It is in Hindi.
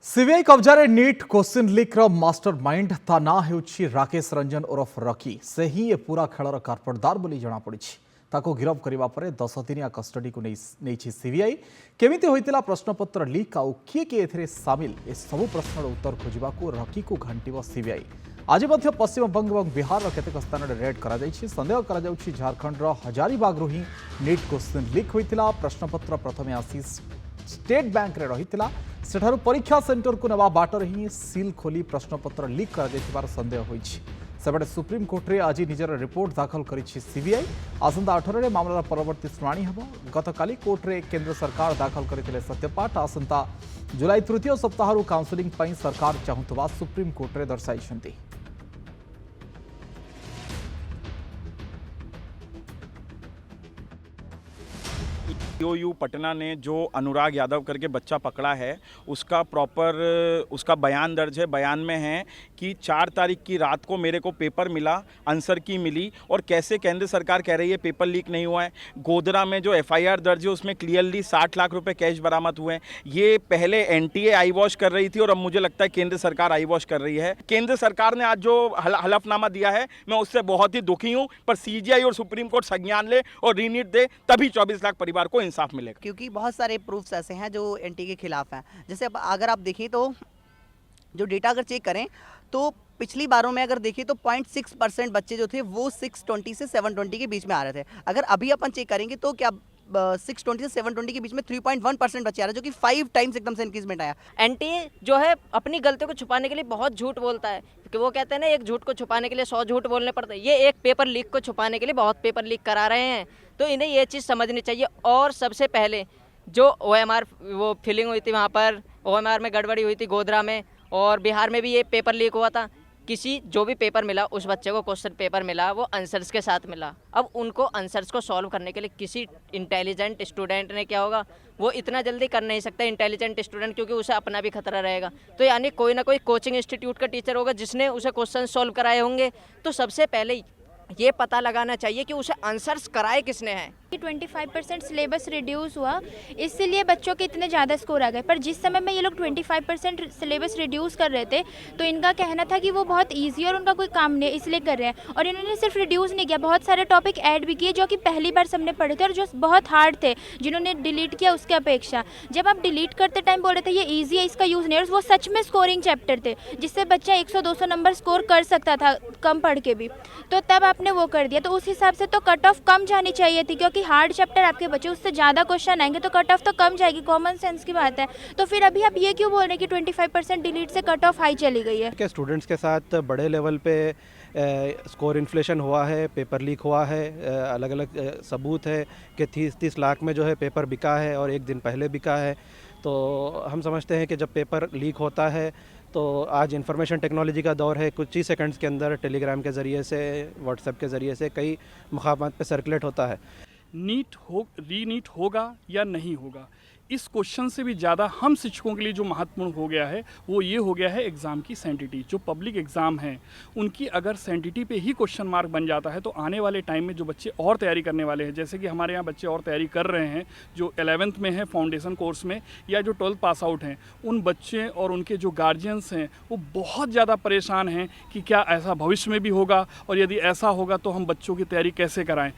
सीबीआई कब्जारे नीट क्वेश्चन लीक रो मास्टरमाइंड ता ना हेउछि राकेश रंजन उर्फ रकी से ही ए पूरा खेलर कार्पटदार बोली जना पड़िछि। ताको गिरफ करिबा परे 10 दिनिया कस्टडी को नेछि सीबीआई। केमिति होइतिला प्रश्नपत्र लीक आउ किए किए एथिरे शामिल ए सब प्रश्नर उत्तर खोजिबा को रकी को घंटिबो सीबीआई। आज मध्य पश्चिमबंग और बिहार केतेक स्थान रेड करा जायछि। संदेह करा जाउछि झारखंड हजारीबाग ही नीट क्वेश्चन लीक होइतिला। प्रश्नपत्र प्रथमे आसी स्टेट बैंक रे रहितिला। सेठारु परीक्षा सेंटर को नवा बाटर ही सील खोली प्रश्नपत्र लीक करा जायतिबार संदेह होइछि। सेबडे सुप्रीम कोर्ट रे आज निजर रिपोर्ट दाखल करिछि सीबीआई। आसंता 18 रे मामलार परवर्ती शुणाणी हेबो। गतकाली कोर्ट रे केंद्र सरकार दाखल करथिले सत्यपाठ। आसंता जुलाई तृतीय सप्ताहरु काउंसलिंग पई सरकार चाहुतबा सुप्रीम कोर्ट रे दर्शाइछन्ति। ईओयू पटना ने जो अनुराग यादव करके बच्चा पकड़ा है उसका उसका बयान दर्ज है। बयान में है कि 4 तारीख की रात को मेरे को पेपर मिला, आंसर की मिली और कैसे केंद्र सरकार कह रही है पेपर लीक नहीं हुआ है। गोधरा में जो एफआईआर दर्ज है उसमें क्लियरली 60 लाख रुपए कैश बरामद हुए हैं। ये पहले एनटीए आई वॉश कर रही थी और अब मुझे लगता है केंद्र सरकार आई वॉश कर रही है। केंद्र सरकार ने आज जो हलफनामा दिया है मैं उससे बहुत ही दुखी हूँ, पर सीजीआई और सुप्रीम कोर्ट संज्ञान ले और रीनीट दे, तभी 24 लाख परिवार को इंसाफ मिलेगा। क्योंकि बहुत सारे प्रूफ्स ऐसे हैं जो एनटी के खिलाफ हैं। जैसे अगर आप देखें तो जो डेटा अगर चेक करें तो पिछली बारों में अगर देखें तो 0.6% बच्चे जो थे वो 620 से 720 के बीच में आ रहे थे। अगर अभी अपन चेक करेंगे तो क्या 620 से 720 के बीच में 3.1% बच्चे आ रहे हैं, जो कि 5 टाइम्स एकदम से इंक्रीजमेंट आया। एनटीए जो है अपनी गलतियों को छुपाने के लिए बहुत झूठ बोलता है, क्योंकि वो कहते हैं ना एक झूठ को छुपाने के लिए 100 झूठ बोलने पड़ते हैं। ये एक पेपर लीक को छुपाने के लिए बहुत पेपर लीक करा रहे हैं, तो इन्हें ये चीज़ समझनी चाहिए। और सबसे पहले जो ओएमआर वो फिलिंग हुई थी, वहाँ पर ओएमआर में गड़बड़ी हुई थी गोधरा में, और बिहार में भी ये पेपर लीक हुआ था। किसी जो भी पेपर मिला उस बच्चे को क्वेश्चन पेपर मिला वो आंसर्स के साथ मिला। अब उनको आंसर्स को सॉल्व करने के लिए किसी इंटेलिजेंट स्टूडेंट ने क्या होगा, वो इतना जल्दी कर नहीं सकता इंटेलिजेंट स्टूडेंट, क्योंकि उसे अपना भी खतरा रहेगा। तो यानी कोई ना कोई कोचिंग इंस्टीट्यूट का टीचर होगा जिसने उसे क्वेश्चन सॉल्व कराए होंगे। तो सबसे पहले ये पता लगाना चाहिए कि उसे आंसर्स कराए किसने हैं। 25% सिलेबस रिड्यूस हुआ, इसीलिए बच्चों के इतने ज़्यादा स्कोर आ गए। पर जिस समय में ये लोग 25% सिलेबस रिड्यूस कर रहे थे तो इनका कहना था कि वो बहुत इजी और उनका कोई काम नहीं, इसलिए कर रहे हैं। और इन्होंने सिर्फ रिड्यूस नहीं किया, बहुत सारे टॉपिक ऐड भी किए जो कि पहली बार सबने पढ़े थे और जो बहुत हार्ड थे, जिन्होंने डिलीट किया उसके अपेक्षा। जब आप डिलीट करते टाइम बोल रहे थे ये ईजी है, इसका यूज़ नहीं है, वो सच में स्कोरिंग चैप्टर थे जिससे बच्चा 100-200 नंबर स्कोर कर सकता था कम पढ़ के भी। तो तब आपने वो कर दिया, तो उस हिसाब से तो कट ऑफ कम जानी चाहिए थी, क्योंकि हार्ड चैप्टर आपके बच्चे उससे ज़्यादा क्वेश्चन आएंगे तो कट ऑफ तो कम जाएगी, कॉमन सेंस की बात है। तो फिर अभी आप ये क्यों बोल रहे हैं कि 25% डिलीट से कट ऑफ हाई चली गई है? के स्टूडेंट्स के साथ बड़े लेवल पे स्कोर इन्फ्लेशन हुआ है, पेपर लीक हुआ है, अलग अलग सबूत है कि 30 लाख में जो है पेपर बिका है और एक दिन पहले बिका है। तो हम समझते हैं कि जब पेपर लीक होता है तो आज इंफॉर्मेशन टेक्नोलॉजी का दौर है, कुछ ही सेकंड्स के अंदर टेलीग्राम के ज़रिए से, व्हाट्सएप के ज़रिए से कई मुकामात पे सर्कुलेट होता है। रीनीट होगा या नहीं होगा, इस क्वेश्चन से भी ज़्यादा हम शिक्षकों के लिए जो महत्वपूर्ण हो गया है वो ये हो गया है एग्ज़ाम की सैंटिटी। जो पब्लिक एग्ज़ाम है उनकी अगर सैंटिटी पे ही क्वेश्चन मार्क बन जाता है तो आने वाले टाइम में जो बच्चे और तैयारी करने वाले हैं, जैसे कि हमारे यहाँ बच्चे और तैयारी कर रहे हैं जो 11th में है फाउंडेशन कोर्स में, या जो 12th पास आउट हैं, उन बच्चे और उनके जो गार्जियंस हैं वो बहुत ज़्यादा परेशान हैं कि क्या ऐसा भविष्य में भी होगा, और यदि ऐसा होगा तो हम बच्चों की तैयारी कैसे कराएँ।